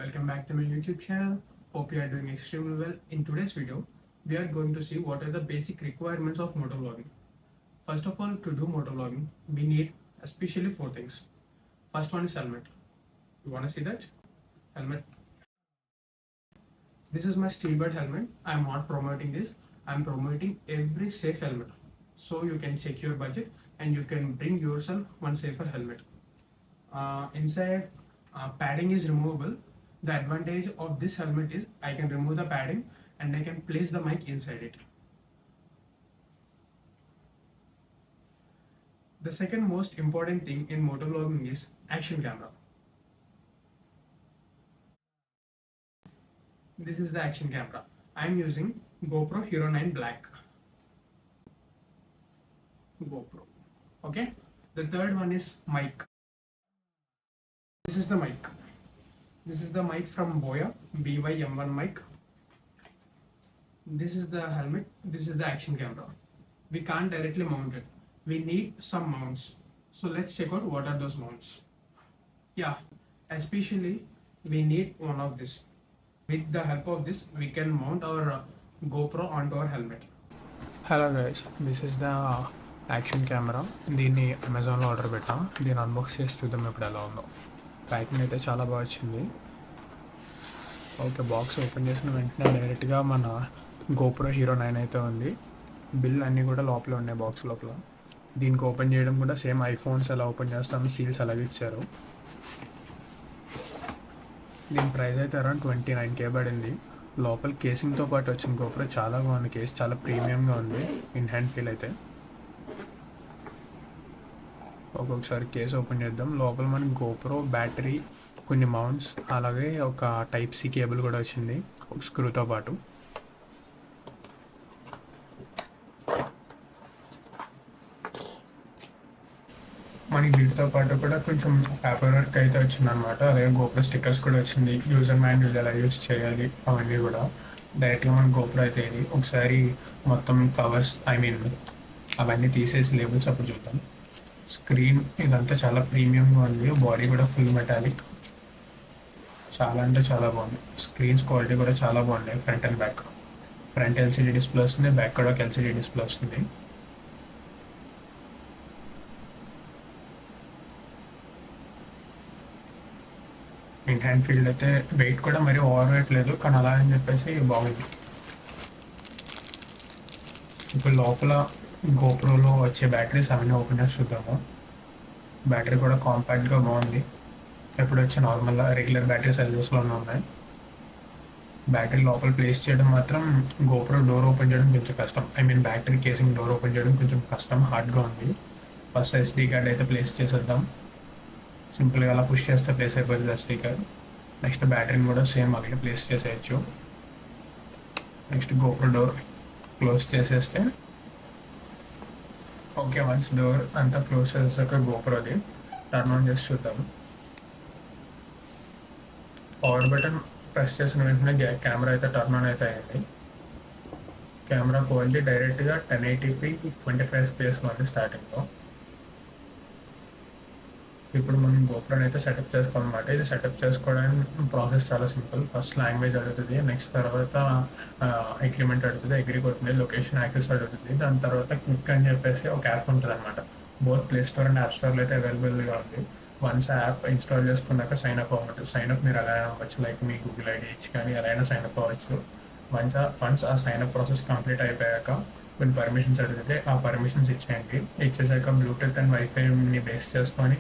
Welcome back to my YouTube channel. Hope you are doing extremely well. In today's video, we are going to see what are the basic requirements of motovlogging. First of all, to do motovlogging, we need especially four things. First one is helmet. You want to see that? Helmet. This is my Steelbird helmet. I am not promoting this. I am promoting every safe helmet. So you can check your budget and you can bring yourself one safer helmet. Inside, padding is removable. The advantage of this helmet is I can remove the padding and I can place the mic inside it. The second most important thing in motovlogging is action camera. This is the action camera. I am using GoPro Hero 9 Black. GoPro. Okay. The third one is mic. This is the mic. This is the mic from Boya BY-M1 mic. This is the helmet. This is the action camera. We can't directly mount it. We need some mounts. So let's check out what are those mounts. Yeah, especially we need one of this. With the help of this, we can mount our GoPro onto our helmet. Hello guys, this is the action camera. దీన్ని అమెజాన్లో order పెట్టా. దీన్ని unbox చేసి చూద్దాం ఇప్పుడు ఎలా ఉందో. Packing అయితే చాలా బాగా వచ్చింది. ఓకే, బాక్స్ ఓపెన్ చేసిన వెంటనే డైరెక్ట్గా మన గోప్రో హీరో 9 అయితే ఉంది. బిల్ అన్నీ కూడా లోపల ఉన్నాయి బాక్స్ లోపల. దీనికి ఓపెన్ చేయడం కూడా సేమ్ ఐఫోన్స్ ఎలా ఓపెన్ చేస్తాము, సీల్స్ అలాగే ఇచ్చారు. దీని ప్రైస్ అయితే అరౌండ్ 29K పడింది. లోపల కేసింగ్తో పాటు వచ్చిన గోప్రో చాలా బాగుంది. కేస్ చాలా ప్రీమియంగా ఉంది. ఇన్ హ్యాండ్ ఫీల్ అయితే. ఒక్కొక్కసారి కేసు ఓపెన్ చేద్దాం. లోపల మనకి గోప్రో బ్యాటరీ, కొన్ని మౌంట్స్, అలాగే ఒక టైప్ సి కేబుల్ కూడా వచ్చింది ఒక స్క్రూతో పాటు. మనకి వీటితో పాటు కూడా కొంచెం పేపర్ వర్క్ అయితే వచ్చిందనమాట. అలాగే గోప్రో స్టిక్కర్స్ కూడా వచ్చింది. యూజర్ మాన్యువల్ ఎలా యూజ్ చేయాలి అవన్నీ కూడా డైరెక్ట్గా మన గోప్రో అయితే ఇది. ఒకసారి మొత్తం కవర్స్ అవన్నీ తీసేసి లేబుల్స్ అప్పుడు చూద్దాం. స్క్రీన్ ఇదంతా చాలా ప్రీమియంగా ఉంది. బాడీ కూడా ఫుల్ మెటాలిక్. చాలా అంటే చాలా బాగుంది. స్క్రీన్స్ క్వాలిటీ కూడా చాలా బాగున్నాయి. Front and back. Front LCD display వస్తుంది, బ్యాక్ కూడా ఒక ఎల్సీడీ డిస్ప్లే వస్తుంది. ఇన్ హ్యాండ్ ఫీల్డ్ అయితే వెయిట్ కూడా మరీ ఓవర్ వెయిట్ లేదు, కానీ అలా అని చెప్పేసి బాగుంది. ఇప్పుడు లోపల గోప్రోలో వచ్చే బ్యాటరీస్ అవన్నీ ఓపెన్ చేసి చూద్దాము. బ్యాటరీ కూడా కాంపాక్ట్గా బాగుంది. ఎప్పుడు వచ్చే నార్మల్ రెగ్యులర్ బ్యాటరీ సైజెస్లోనే ఉన్నాయి. బ్యాటరీ లోపల ప్లేస్ చేయడం మాత్రం గోప్రో డోర్ ఓపెన్ చేయడం కొంచెం కష్టం. బ్యాటరీ కేసింగ్ డోర్ ఓపెన్ చేయడం కొంచెం కష్టం, హార్డ్గా ఉంది. ఫస్ట్ ఎస్డీ కార్డ్ అయితే ప్లేస్ చేసేద్దాం. సింపుల్గా అలా పుష్ చేస్తే ప్లేస్ అయిపోతుంది ఎస్డీ కార్డ్. నెక్స్ట్ బ్యాటరీని కూడా సేమ్ అలాగే ప్లేస్ చేసేయచ్చు. నెక్స్ట్ గోప్రో డోర్ క్లోజ్ చేసేస్తే ఓకే. వన్స్ డోర్ అంతా క్లోజ్ చేసాక గోప్రోది టర్న్ ఆన్ చేసి చూద్దాం. పవర్ బటన్ ప్రెస్ చేసిన వెంటనే కెమెరా అయితే టర్న్ ఆన్ అయితే అయింది. కెమెరా క్వాలిటీ డైరెక్ట్గా 1080p 25 FPS ఉంది స్టార్టింగ్లో. ఇప్పుడు మనం గోప్రోని అయితే సెటప్ చేసుకోవాలన్నమాట. ఇది సెటప్ చేసుకోవడానికి ప్రాసెస్ చాలా సింపుల్. ఫస్ట్ లాంగ్వేజ్ అడుగుతుంది, నెక్స్ట్ తర్వాత అగ్రిమెంట్ అడుగుతుంది, అగ్రి కొడుతుంది, లొకేషన్ యాక్సెస్ అడుగుతుంది. దాని తర్వాత క్విక్ అని చెప్పేసి ఒక యాప్ ఉంటుంది అనమాట. Both play store and app స్టోర్లో అయితే అవైలబుల్గా ఉంది. వన్స్ ఆ యాప్ ఇన్స్టాల్ చేసుకున్నాక సైన్అప్ అవ్వమంటుంది. సైన్అప్ మీరు ఎలా అవ్వచ్చు, లైక్ మీ గూగుల్ ఐడి ఇచ్చి కానీ ఎలా అయినా సైన్అప్ అవ్వచ్చు. వన్స్ ఆ సైన్అప్ ప్రాసెస్ కంప్లీట్ అయిపోయాక కొన్ని పర్మిషన్స్ అడిగితే ఆ పర్మిషన్స్ ఇచ్చేయండి. ఇచ్చేసాక బ్లూటూత్ అండ్ వైఫైని బేస్ చేసుకొని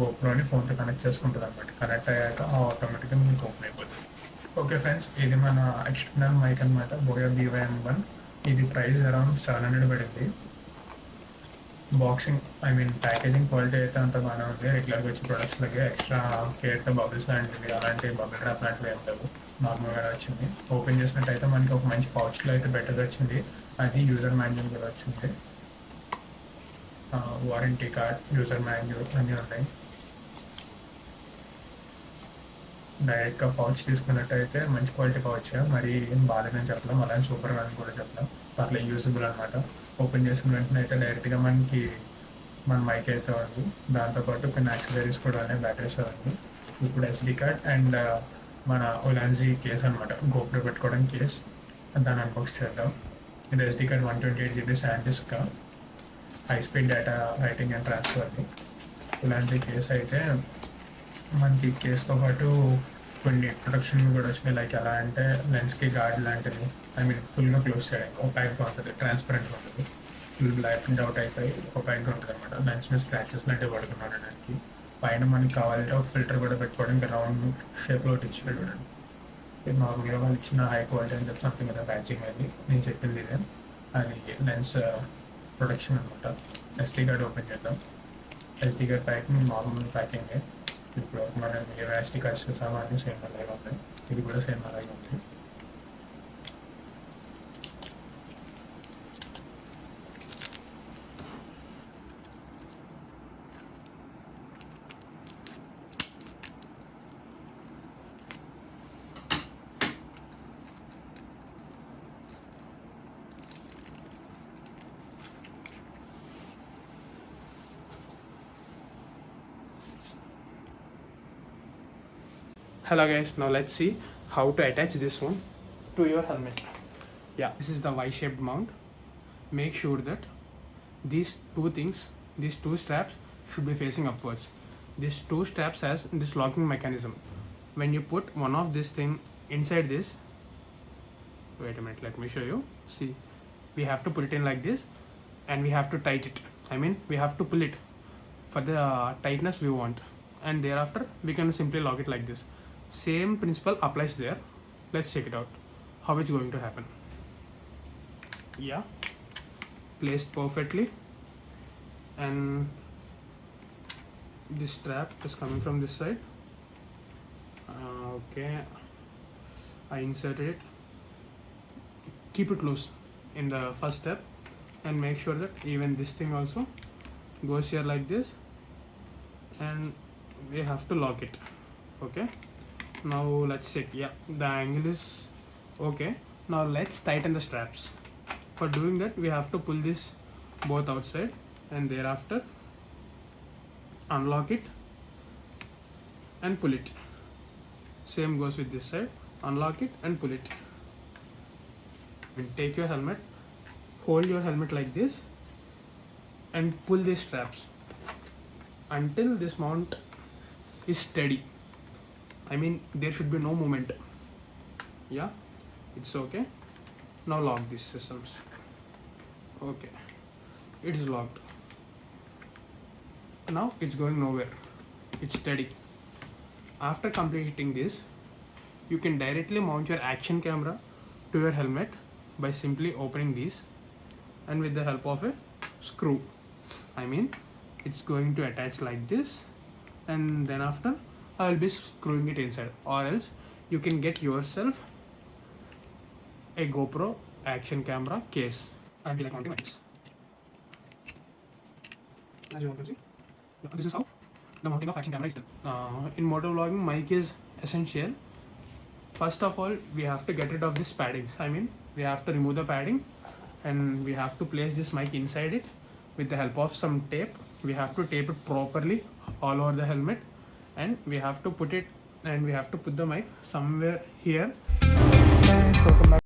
గోప్రోని ఫోన్తో కనెక్ట్ చేసుకుంటుంది అనమాట. కనెక్ట్ అయ్యాక ఆటోమేటిక్గా మీకు ఓపెన్ అయిపోతుంది. ఓకే ఫ్రెండ్స్, ఇది మన ఎక్స్టర్నల్ మైక్ అనమాట, బోయా BY-M1. ఇది ప్రైస్ అరౌండ్ 700 పడింది. బాక్సింగ్ ప్యాకేజింగ్ క్వాలిటీ అయితే అంత బాగానే ఉంది. రెగ్యులర్గా వచ్చే ప్రొడక్ట్స్ లాగే ఎక్స్ట్రా కేర్తో బబుల్స్ లాంటివి అలాంటి బబుల్ ర్యాప్ లాంటివి ఏం లేవు, నార్మల్గా వచ్చింది. ఓపెన్ చేసినట్టయితే మనకి ఒక మంచి పౌచ్లో అయితే బెటర్ వచ్చింది. అది యూజర్ మాన్యువల్ కూడా వచ్చింది. వారంటీ కార్డ్, యూజర్ మాన్యువల్ అన్నీ ఉన్నాయి. డైరెక్ట్గా పౌచ్ తీసుకున్నట్టయితే మంచి క్వాలిటీ పౌచ్, మరి ఏం బాగాలేదని చెప్పలేం, అలాగే సూపర్ అని కూడా చెప్పలేం. అట్లా యూజబుల్ అనమాట. ఓపెన్ చేసిన వెంటనే అయితే డైరెక్ట్గా మనకి మన మైక్ అయితే ఉంది. దాంతోపాటు కొన్ని యాక్సెసరీస్ కూడా ఉన్నాయి, బ్యాటరీస్ ఉంది. ఇప్పుడు ఎస్డీ కార్డ్ అండ్ మన ఒలాన్జీ కేస్ అనమాట, గోప్రో పెట్టుకోవడానికి కేస్. దాన్ని అన్బాక్స్ చేద్దాం. ఇది SD card 128 GB SanDisk, high speed data writing and ట్రాన్స్ఫర్ది. ఒలాన్జీ కేస్ అయితే మనకి కేస్తో పాటు కొన్ని ప్రొటెక్షన్ కూడా వచ్చినాయి. లైక్ ఎలా అంటే లెన్స్కి గార్డ్ లాంటిది, ఐ మీన్ ఫుల్గా క్లోజ్ చేయడానికి ఒపాక్గా ఉంటుంది, ట్రాన్స్పరెంట్గా ఉంటుంది. ఫుల్ బ్లాక్ అవుట్ అయిపోయి ఒపాక్గా ఉంటుంది అనమాట. లెన్స్ మీద స్క్రాచెస్ లాంటివి పడుతున్నాను దానికి. పైన మనకి కావాలంటే ఒక ఫిల్టర్ కూడా పెట్టుకోవడానికి రౌండ్ షేప్లో ఒకటి ఇచ్చి చూడండి. ఇది నార్మల్గా వాళ్ళు ఇచ్చిన హై క్వాలిటీ అని చెప్పి సంథింగ్ కదా ప్యాచింగ్ అది నేను చెప్పింది ఇదే. అది లెన్స్ ప్రొటెక్షన్ అనమాట. SD కార్డ్ ఓపెన్ చేద్దాం. SD కార్డ్ ప్యాకింగ్ నార్మల్ ప్యాకింగే. ఇప్పుడు మనం ఏ SD కార్డ్స్ చూసామో అన్నీ సేమ్ అలాగే ఉంది. ఇది కూడా సేమ్ అలాగే ఉంది. Hello guys, now let's see how to attach this one to your helmet. Yeah, this is the Y-shaped mount. Make sure that these two straps should be facing upwards. These two straps has this locking mechanism. When you put one of this thing inside this, wait a minute, let me show you. See, we have to put it in like this and we have to tight it. I mean, we have to pull it for the tightness we want, and thereafter we can simply lock it like this. Same principle applies there. Let's check it out how it's going to happen. Yeah, placed perfectly, and this strap is coming from this side. Okay, I inserted it. Keep it loose in the first step and make sure that even this thing also goes here like this, and we have to lock it. Okay, now let's check. Yeah, the angle is okay. Now let's tighten the straps. For doing that, we have to pull this both outside and thereafter unlock it and pull it. Same goes with this side. Unlock it and pull it. Take your helmet, hold your helmet like this and pull these straps until this mount is steady. I mean, there should be no movement. Yeah, it's okay. Now lock these systems. Okay, it is locked. Now it's going nowhere, it's steady. After completing this, you can directly mount your action camera to your helmet by simply opening these, and with the help of a screw, I mean, it's going to attach like this, and then after I will be screwing it inside. Or else you can get yourself a GoPro action camera case and be like mounting like this. As you can see, this is how the mounting of action camera is done. In motor vlogging, mic is essential. First of all, we have to get rid of this paddings. I mean, we have to remove the padding and we have to place this mic inside it with the help of some tape. We have to tape it properly all over the helmet, and we have to put it, and we have to put the mic somewhere here. And welcome back